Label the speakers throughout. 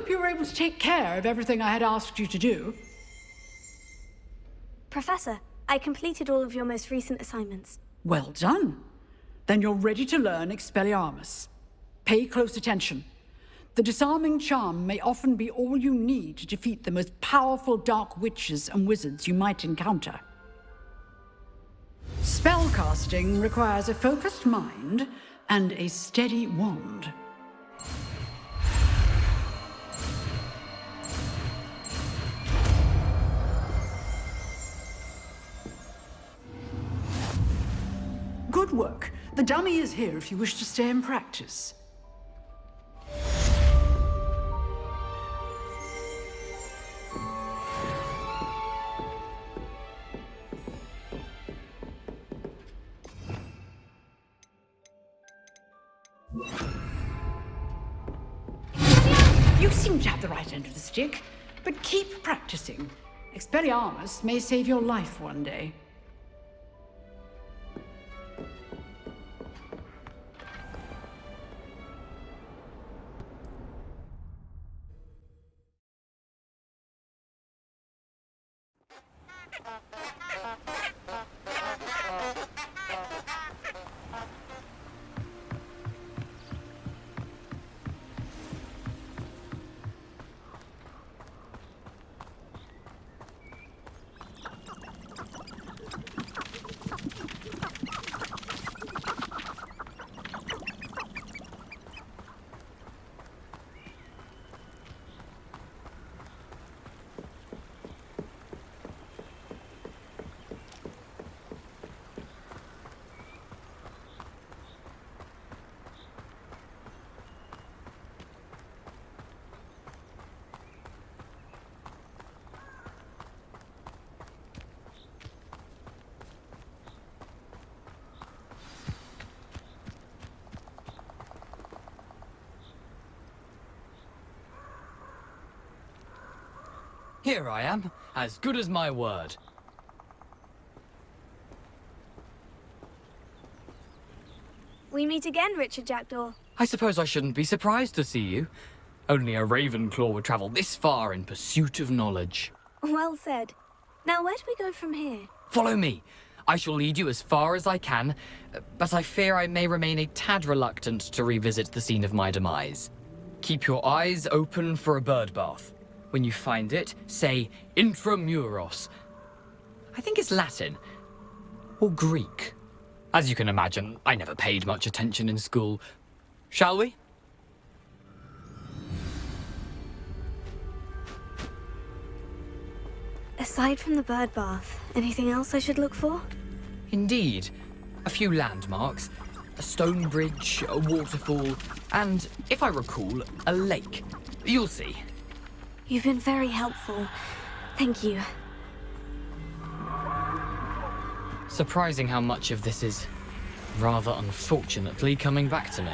Speaker 1: hope you were able to take care of everything I had asked you to do.
Speaker 2: Professor, I completed all of your most recent assignments.
Speaker 1: Well done. Then you're ready to learn Expelliarmus. Pay close attention. The disarming charm may often be all you need to defeat the most powerful dark witches and wizards you might encounter. Spellcasting requires a focused mind and a steady wand. Good work. The dummy is here if you wish to stay and practice. You seem to have the right end of the stick, but keep practicing. Expelliarmus may save your life one day.
Speaker 3: Here I am, as good as my word.
Speaker 2: We meet again, Richard Jackdaw.
Speaker 3: I suppose I shouldn't be surprised to see you. Only a Ravenclaw would travel this far in pursuit of knowledge.
Speaker 2: Well said. Now, where do we go from here?
Speaker 3: Follow me. I shall lead you as far as I can, but I fear I may remain a tad reluctant to revisit the scene of my demise. Keep your eyes open for a bird bath. When you find it, say intramuros. I think it's Latin. Or Greek. As you can imagine, I never paid much attention in school. Shall we?
Speaker 2: Aside from the bird bath, anything else I should look for?
Speaker 3: Indeed. A few landmarks. A stone bridge, a waterfall, and, if I recall, a lake. You'll see.
Speaker 2: You've been very helpful. Thank you.
Speaker 3: Surprising how much of this is, rather unfortunately, coming back to me.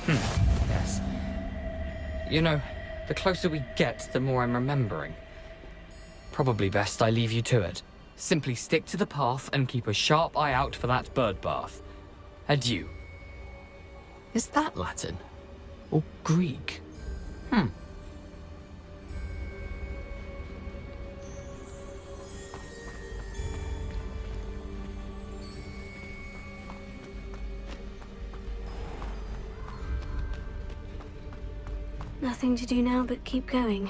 Speaker 3: Yes. You know, the closer we get, the more I'm remembering. Probably best I leave you to it. Simply stick to the path and keep a sharp eye out for that bird bath. Adieu. Is that Latin? Or Greek?
Speaker 2: Nothing to do now but keep going.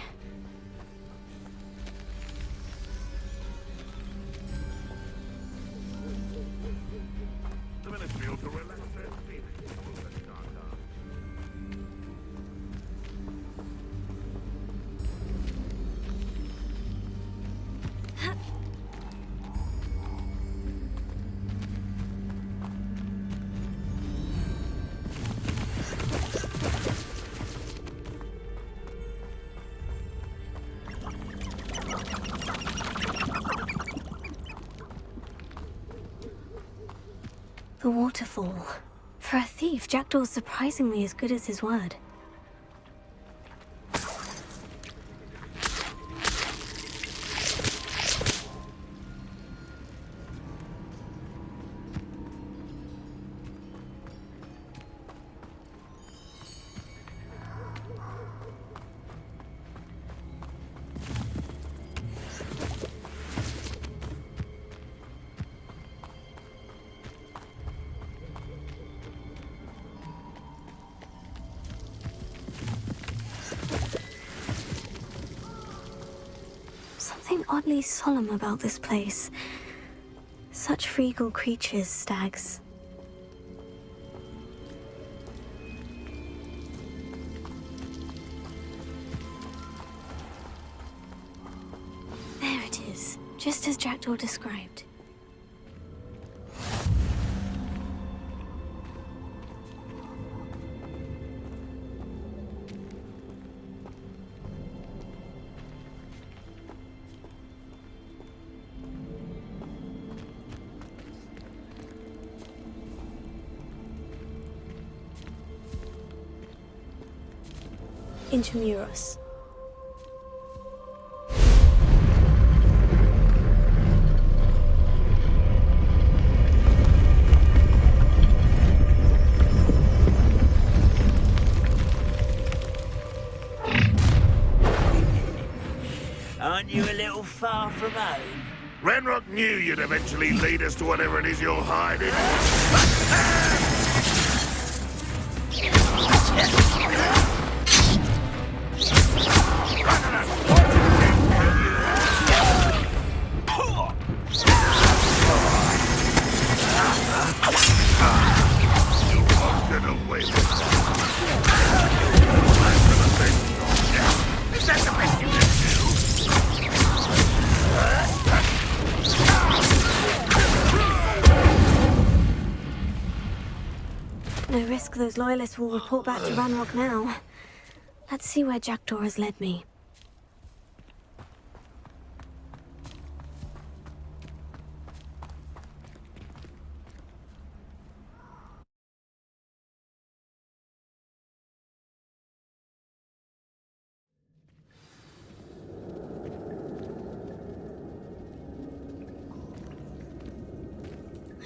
Speaker 2: The waterfall. For a thief, Jackdaw's surprisingly as good as his word. something oddly solemn about this place. Such regal creatures, stags. There it is, just as Jackdaw described. Intramuros.
Speaker 4: Aren't you a little far from home?
Speaker 5: Ranrock knew you'd eventually lead us to whatever it is you're hiding. Get away with that. Is that the best you can
Speaker 2: No risk those loyalists will report back to Ranrock now. Let's see where Jackdaw has led me.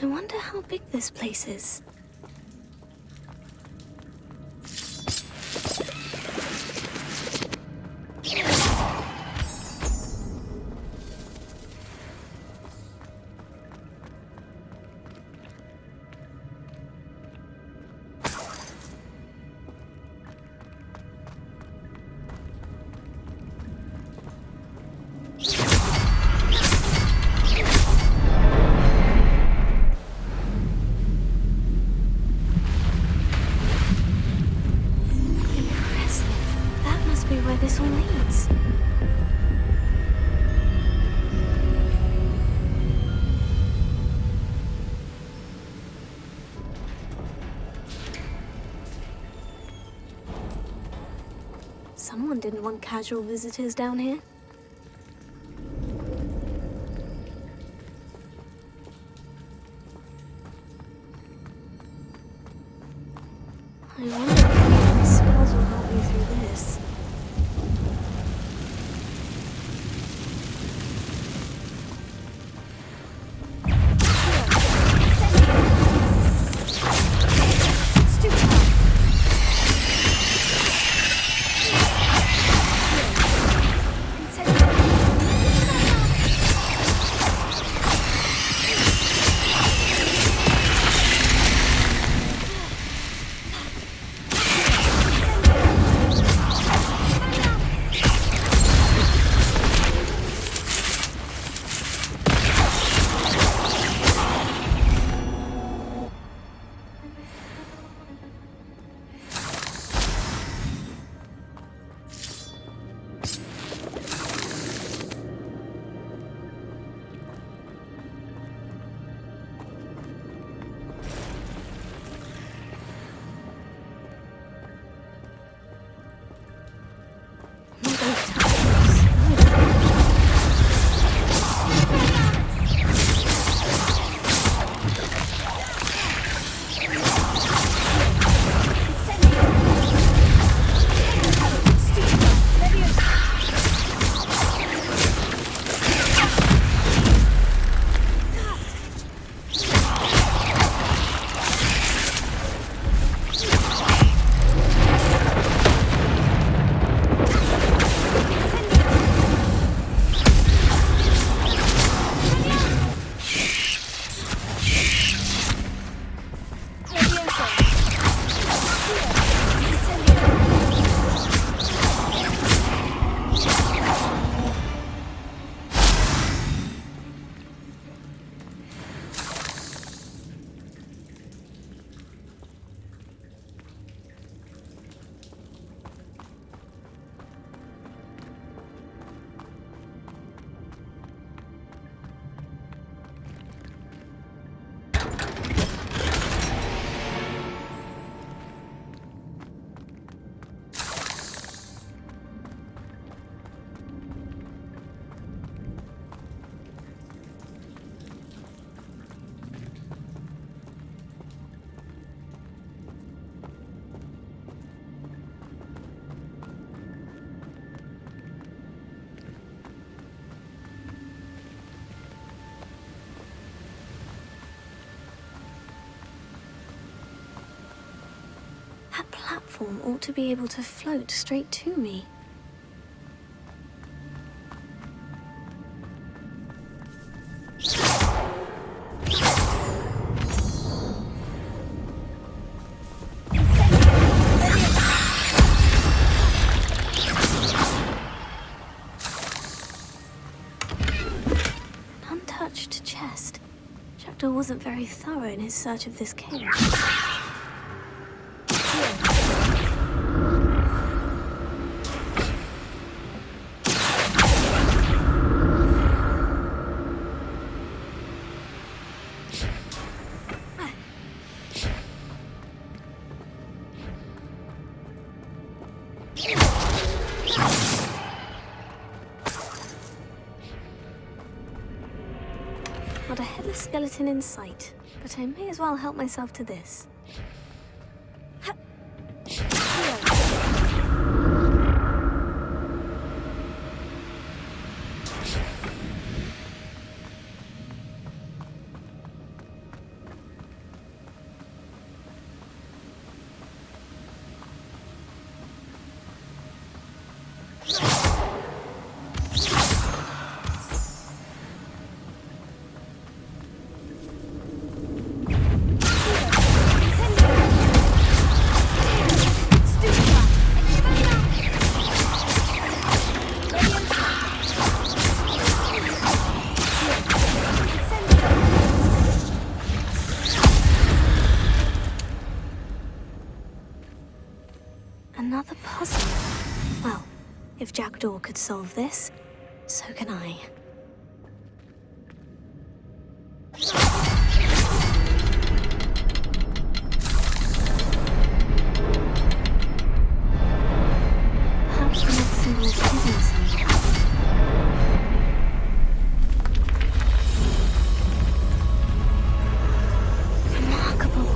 Speaker 2: I wonder how big this place is. Where this all leads. Someone didn't want casual visitors down here. I wonder if any spells will help me through this. platform ought to be able to float straight to me. An untouched chest. Jackdaw wasn't very thorough in his search of this cave. Not a headless skeleton in sight, but I may as well help myself to this. Another puzzle. Well, if Jackdaw could solve this, so can I. Perhaps the next symbol is hidden somewhere. Remarkable.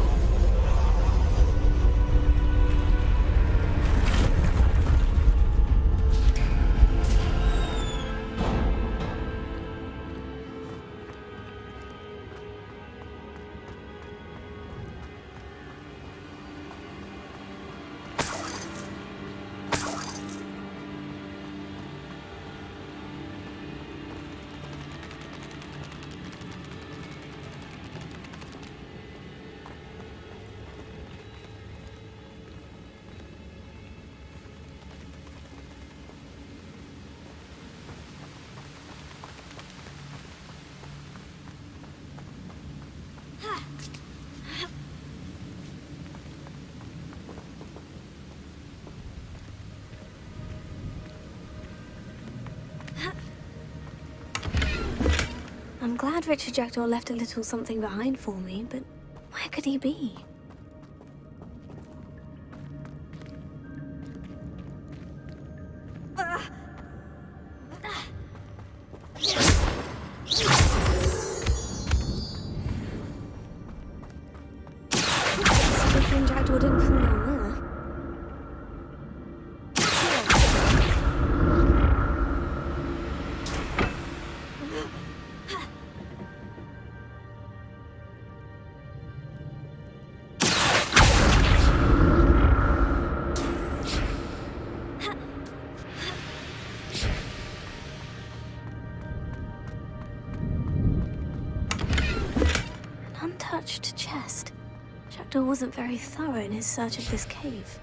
Speaker 2: I'm glad Richard Jackdaw left a little something behind for me, but where could he be? It's a good thing Jackdaw didn't fall down there. Untouched chest. Jackdaw wasn't very thorough in his search of this cave.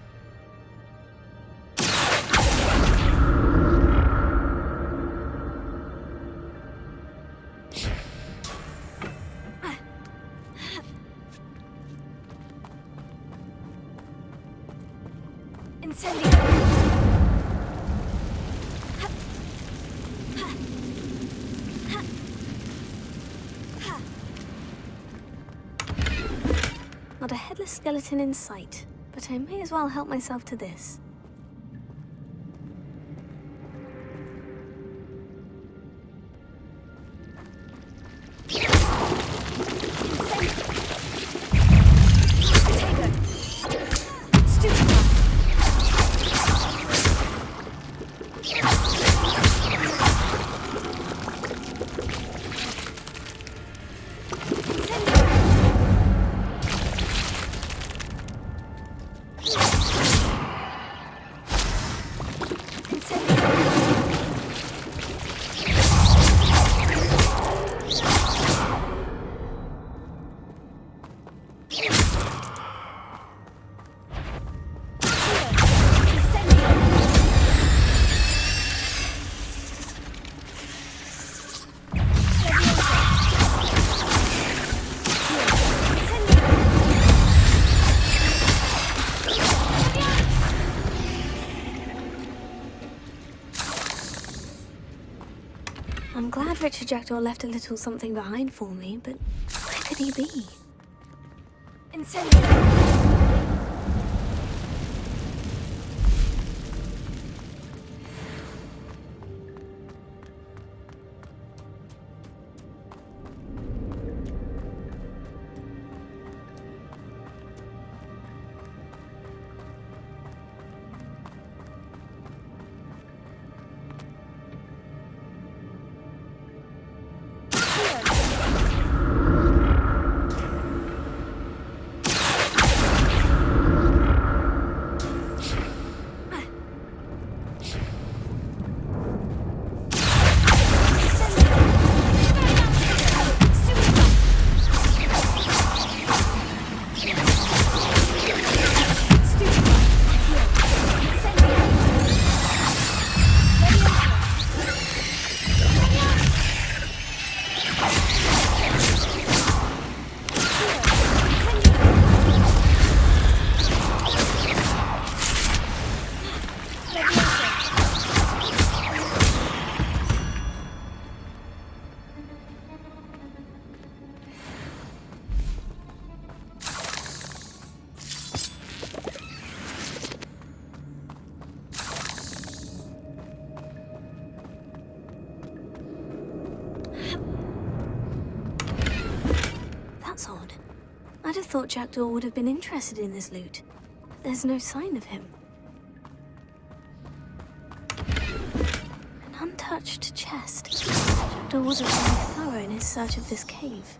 Speaker 2: Incendio! Not a headless skeleton in sight, but I may as well help myself to this. thought Richard Jackdaw left a little something behind for me, but where could he be? Incendio! Odd. I'd have thought Jackdaw would have been interested in this loot. There's no sign of him. An untouched chest. Jackdaw wasn't very thorough in his search of this cave.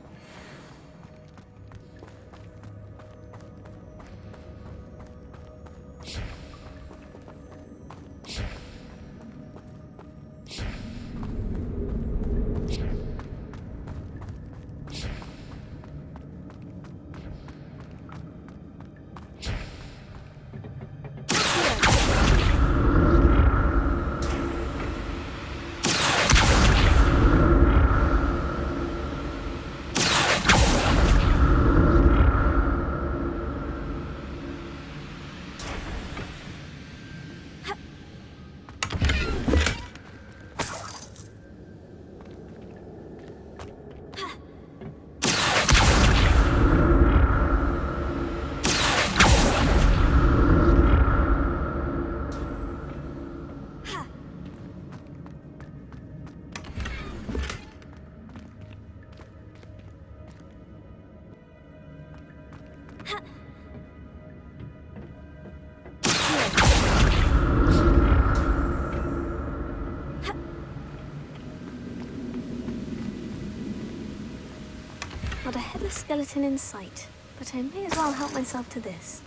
Speaker 2: Not a headless skeleton in sight, but I may as well help myself to this.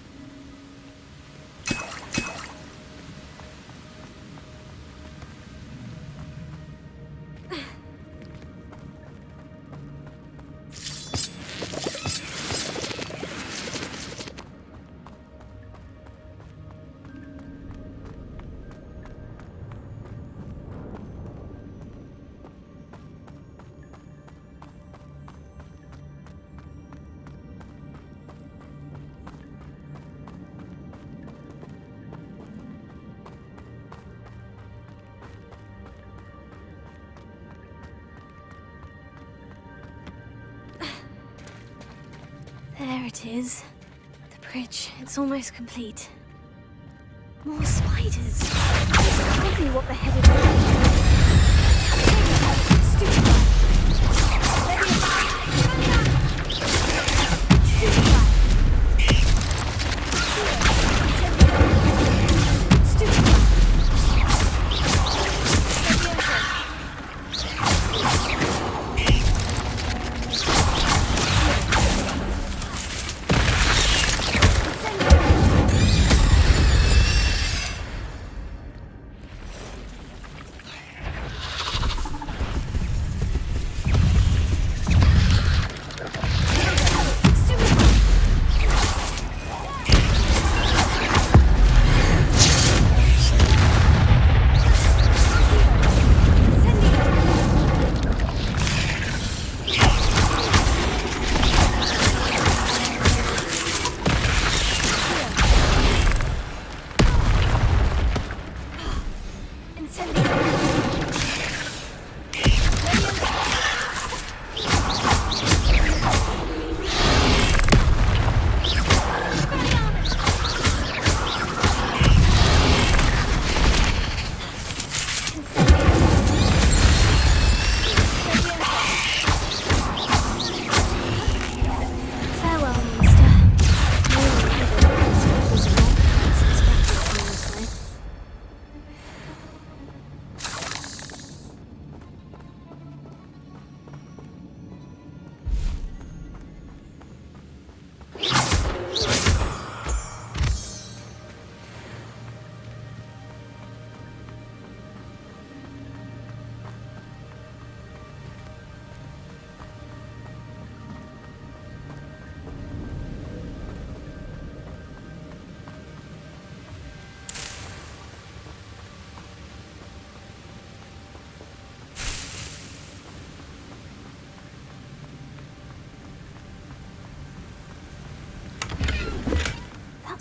Speaker 2: There it is. The bridge. It's almost complete. More spiders. This can't be what the headed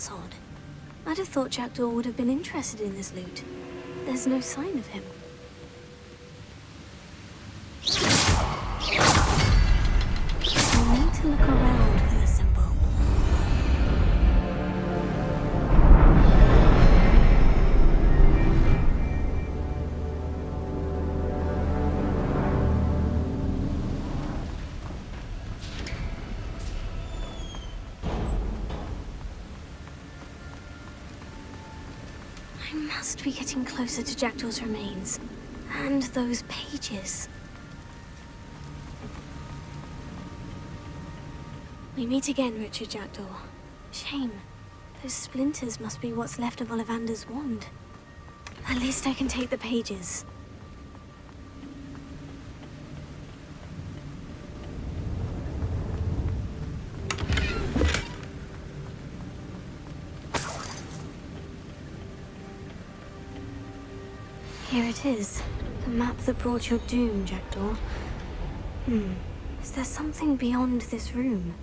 Speaker 2: That's odd. I'd have thought Jackdaw would have been interested in this loot. There's no sign of him. I need to look around for the symbol. I must be getting closer to Jackdaw's remains. And those pages. We meet again, Richard Jackdaw. Shame. Those splinters must be what's left of Ollivander's wand. At least I can take the pages. Here it is. The map that brought your doom, Jackdaw. Is there something beyond this room?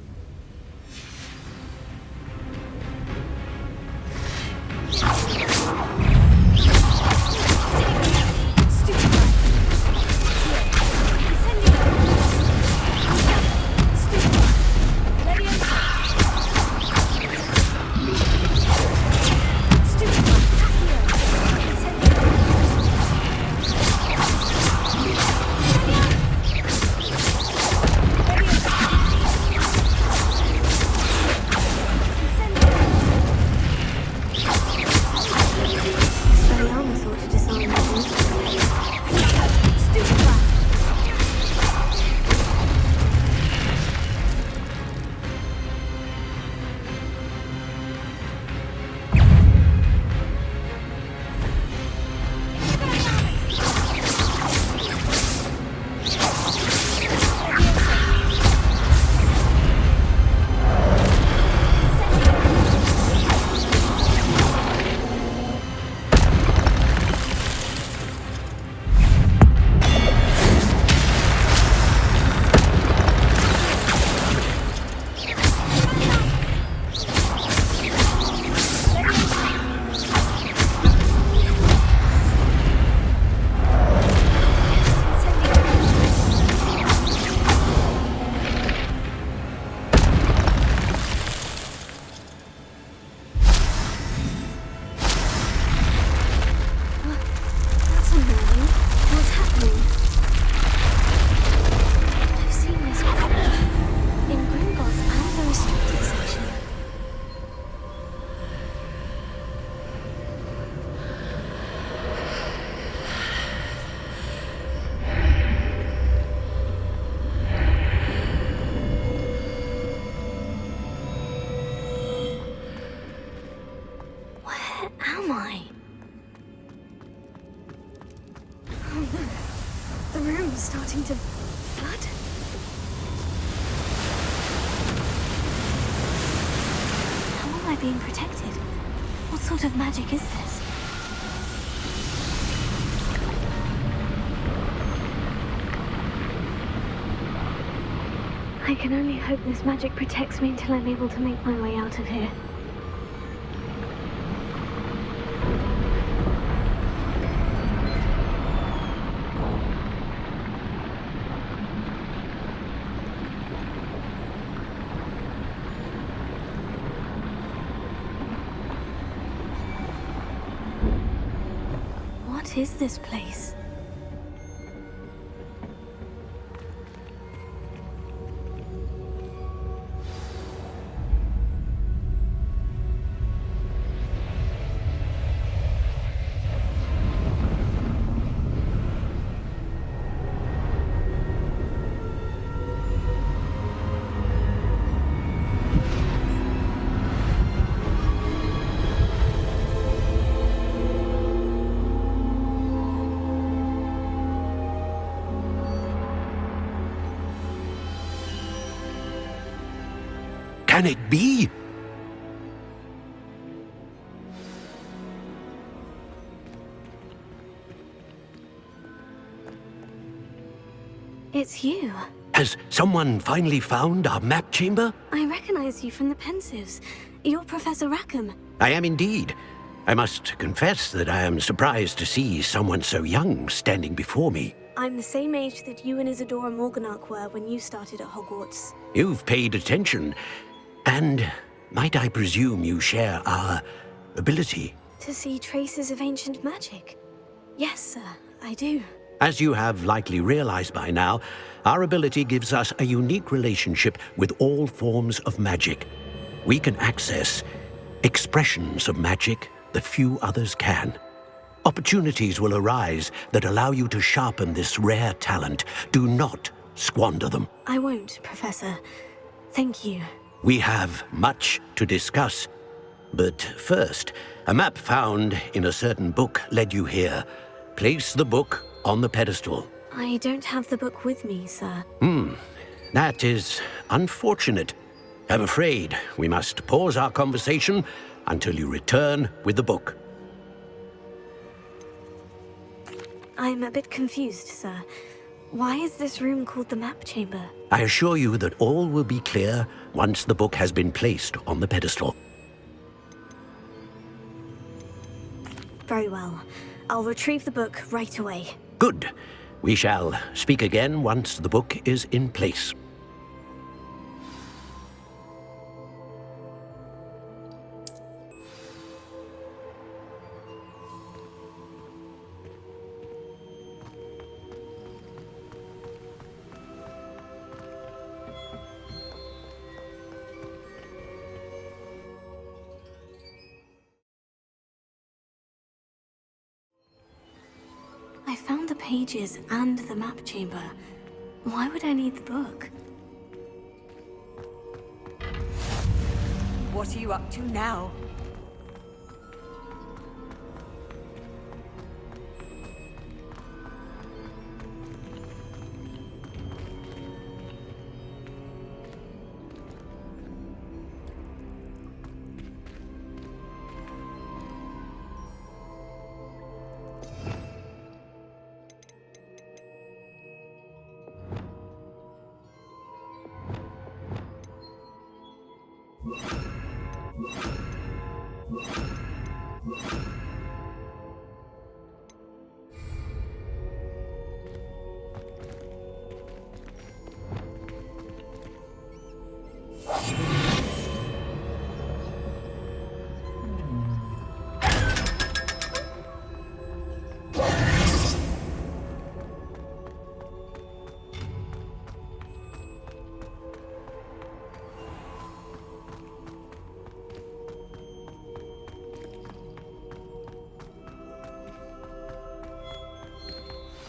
Speaker 2: The room's starting to flood. How am I being protected? What sort of magic is this? I can only hope this magic protects me until I'm able to make my way out of here. What is this place?
Speaker 6: Can it be?
Speaker 2: It's you.
Speaker 6: Has someone finally found our map chamber?
Speaker 2: I recognize you from the Pensives. You're Professor Rackham.
Speaker 6: I am indeed. I must confess that I am surprised to see someone so young standing before me.
Speaker 2: I'm the same age that you and Isadora Morganach were when you started at Hogwarts.
Speaker 6: You've paid attention, and might I presume you share our ability?
Speaker 2: To see traces of ancient magic? Yes, sir, I do.
Speaker 6: As you have likely realized by now, our ability gives us a unique relationship with all forms of magic. We can access expressions of magic that few others can. Opportunities will arise that allow you to sharpen this rare talent. Do not squander them.
Speaker 2: I won't, Professor. Thank you.
Speaker 6: We have much to discuss. But first, a map found in a certain book led you here. Place the book on the pedestal.
Speaker 2: I don't have the book with me, sir.
Speaker 6: That is unfortunate. I'm afraid we must pause our conversation until you return with the book.
Speaker 2: I'm a bit confused, sir. Why is this room called the map chamber?
Speaker 6: I assure you that all will be clear once the book has been placed on the pedestal.
Speaker 2: Very well. I'll retrieve the book right away.
Speaker 6: Good. We shall speak again once the book is in place.
Speaker 2: I found the pages and the map chamber. Why would I need the book?
Speaker 7: What are you up to now?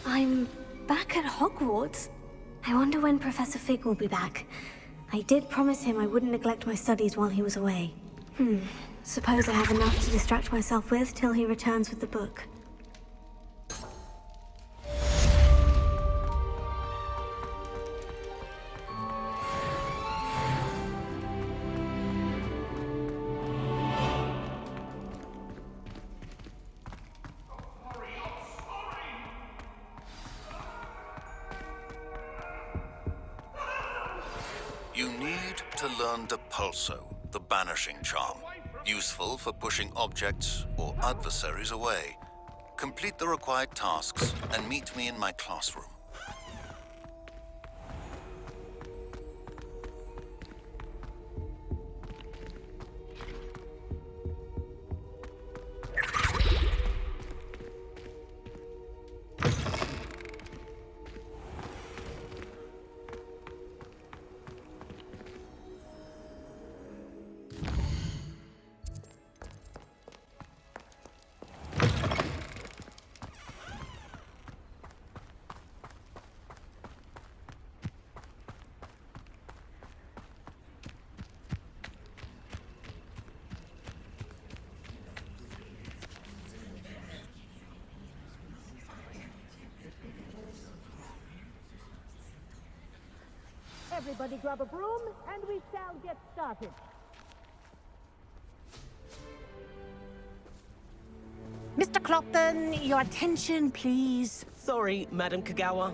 Speaker 2: I'm back at Hogwarts. I wonder when Professor Fig will be back. I did promise him I wouldn't neglect my studies while he was away. Suppose I have enough to distract myself with till he returns with the book.
Speaker 8: You need to learn Depulso, the banishing charm. Useful for pushing objects or adversaries away. Complete the required tasks and meet me in my classroom.
Speaker 9: Everybody grab a broom, and we shall get started. Mr. Clopton, your attention, please.
Speaker 10: Sorry, Madam Kagawa.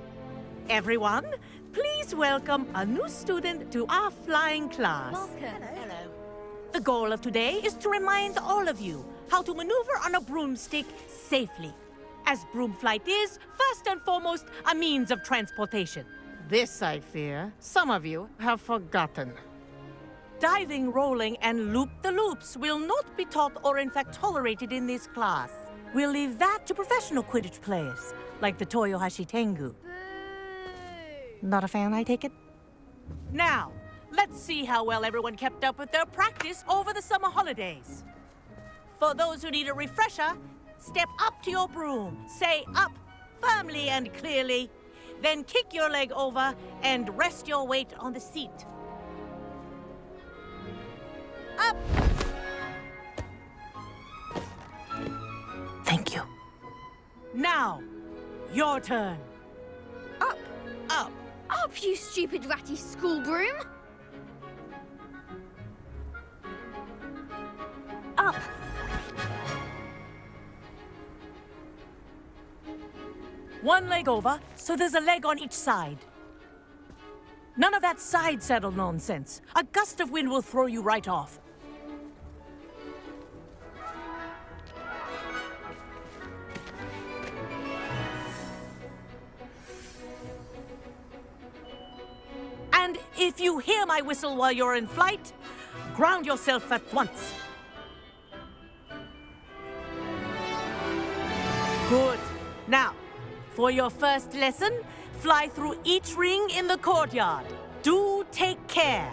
Speaker 9: Everyone, please welcome a new student to our flying class.
Speaker 7: Welcome. Hello.
Speaker 9: The goal of today is to remind all of you how to maneuver on a broomstick safely. As broom flight is, first and foremost, a means of transportation. This, I fear, some of you have forgotten. Diving, rolling, and loop-the-loops will not be taught or in fact tolerated in this class. We'll leave that to professional Quidditch players, like the Toyohashi Tengu. Not a fan, I take it? Now, let's see how well everyone kept up with their practice over the summer holidays. For those who need a refresher, step up to your broom, say up firmly and clearly, then kick your leg over and rest your weight on the seat. Up! Thank you. Now, your turn.
Speaker 7: Up!
Speaker 9: Up!
Speaker 7: Up, you stupid ratty school broom!
Speaker 2: Up!
Speaker 9: One leg over, so there's a leg on each side. None of that side saddle nonsense. A gust of wind will throw you right off. And if you hear my whistle while you're in flight, ground yourself at once. Good. Now, for your first lesson, fly through each ring in the courtyard. Do take care.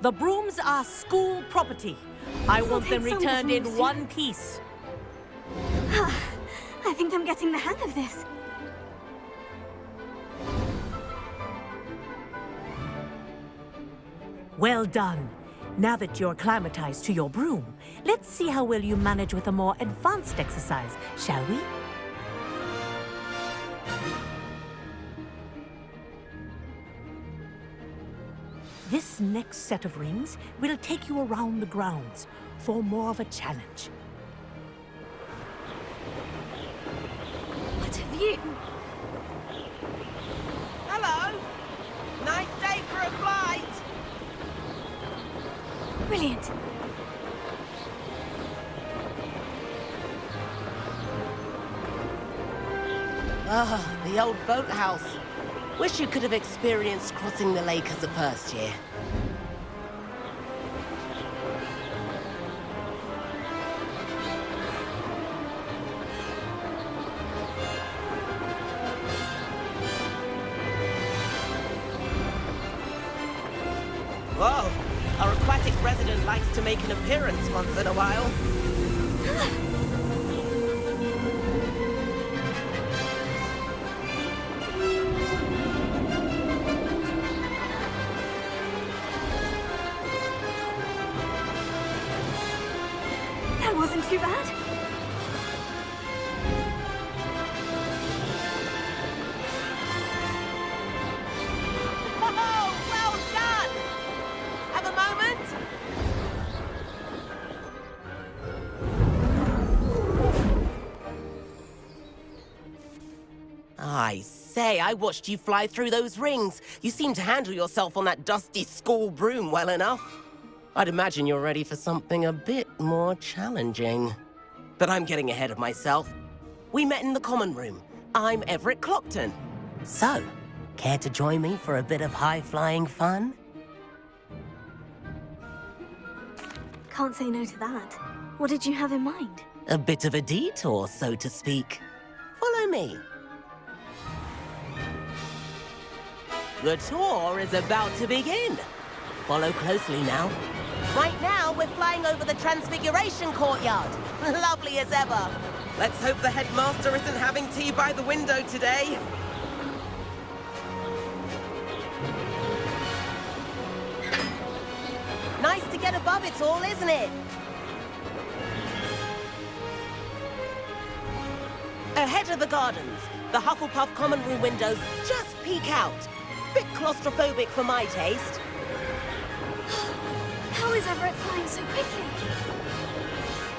Speaker 9: The brooms are school property. I want them returned in one piece.
Speaker 2: I think I'm getting the hang of this.
Speaker 9: Well done. Now that you're acclimatized to your broom, let's see how well you manage with a more advanced exercise, shall we? This next set of rings will take you around the grounds for more of a challenge.
Speaker 2: What a view!
Speaker 10: Hello! Nice day for a flight!
Speaker 2: Brilliant.
Speaker 10: Ah, the old boathouse. Wish you could have experienced crossing the lake as a first year. Whoa, our aquatic resident likes to make an appearance once in a while.
Speaker 2: That wasn't too bad.
Speaker 10: Oh, well done! Have a moment? I say, I watched you fly through those rings. You seem to handle yourself on that dusty school broom well enough. I'd imagine you're ready for something a bit more challenging. But I'm getting ahead of myself. We met in the common room. I'm Everett Clockton. So, care to join me for a bit of high-flying fun?
Speaker 2: Can't say no to that. What did you have in mind?
Speaker 10: A bit of a detour, so to speak. Follow me. The tour is about to begin. Follow closely now. Right now, we're flying over the Transfiguration Courtyard. Lovely as ever. Let's hope the headmaster isn't having tea by the window today. Nice to get above it all, isn't it? Ahead of the gardens, the Hufflepuff common room windows just peek out. Bit claustrophobic for my taste.
Speaker 2: How is Everett flying so quickly?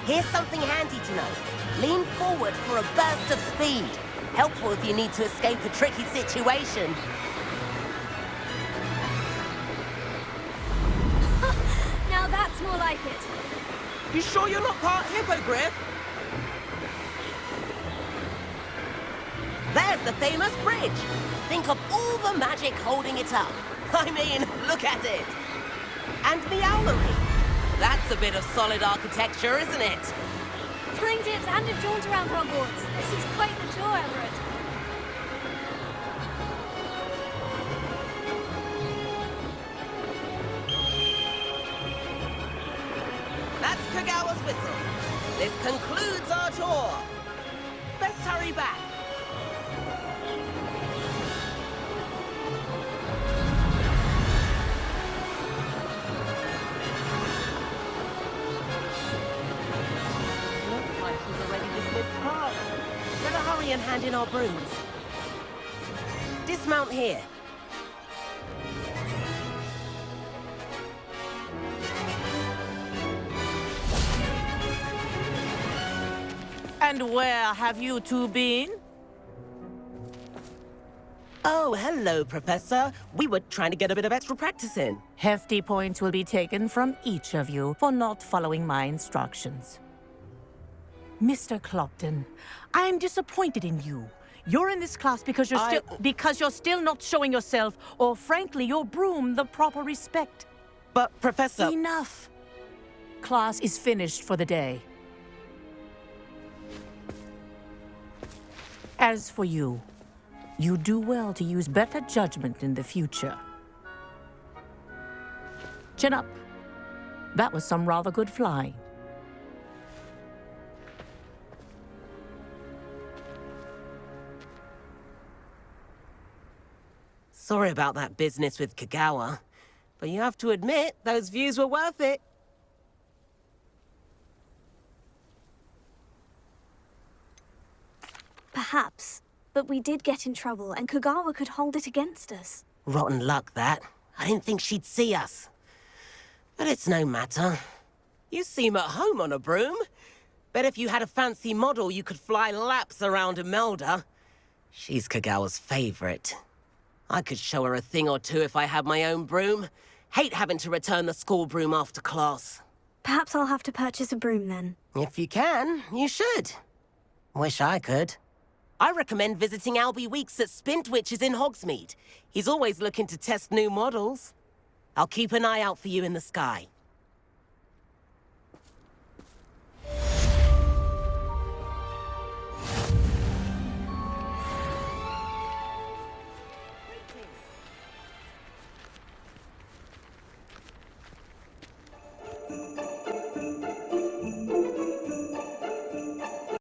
Speaker 10: Here's something handy to know. Lean forward for a burst of speed. Helpful if you need to escape a tricky situation.
Speaker 2: Now that's more like it.
Speaker 10: You sure you're not part hippogriff? There's the famous bridge. Think of all the magic holding it up. I mean, look at it. And the owlery. That's a bit of solid architecture, isn't it?
Speaker 2: Flying dips and a jaunt around Hogwarts. This is quite the tour, Everett.
Speaker 10: That's Kagawa's whistle. This concludes our tour. Best hurry back. Looks like she's already dismissed class. Better hurry and hand in our brooms. Dismount here.
Speaker 9: And where have you two been?
Speaker 10: Oh, hello, Professor. We were trying to get a bit of extra practice in.
Speaker 9: Hefty points will be taken from each of you for not following my instructions. Mr. Clopton, I'm disappointed in you. You're in this class because you're still not showing yourself, or frankly, your broom the proper respect.
Speaker 10: But, Professor...
Speaker 9: Enough. Class is finished for the day. As for you, you do well to use better judgment in the future. Chin up. That was some rather good flying.
Speaker 10: Sorry about that business with Kagawa, but you have to admit, those views were worth it.
Speaker 2: Perhaps. But we did get in trouble, and Kagawa could hold it against us.
Speaker 10: Rotten luck, that. I didn't think she'd see us. But it's no matter. You seem at home on a broom. Bet if you had a fancy model, you could fly laps around Imelda. She's Kagawa's favorite. I could show her a thing or two if I had my own broom. Hate having to return the school broom after class.
Speaker 2: Perhaps I'll have to purchase a broom then.
Speaker 10: If you can, you should. Wish I could. I recommend visiting Albie Weeks at Spintwitches in Hogsmeade. He's always looking to test new models. I'll keep an eye out for you in the sky.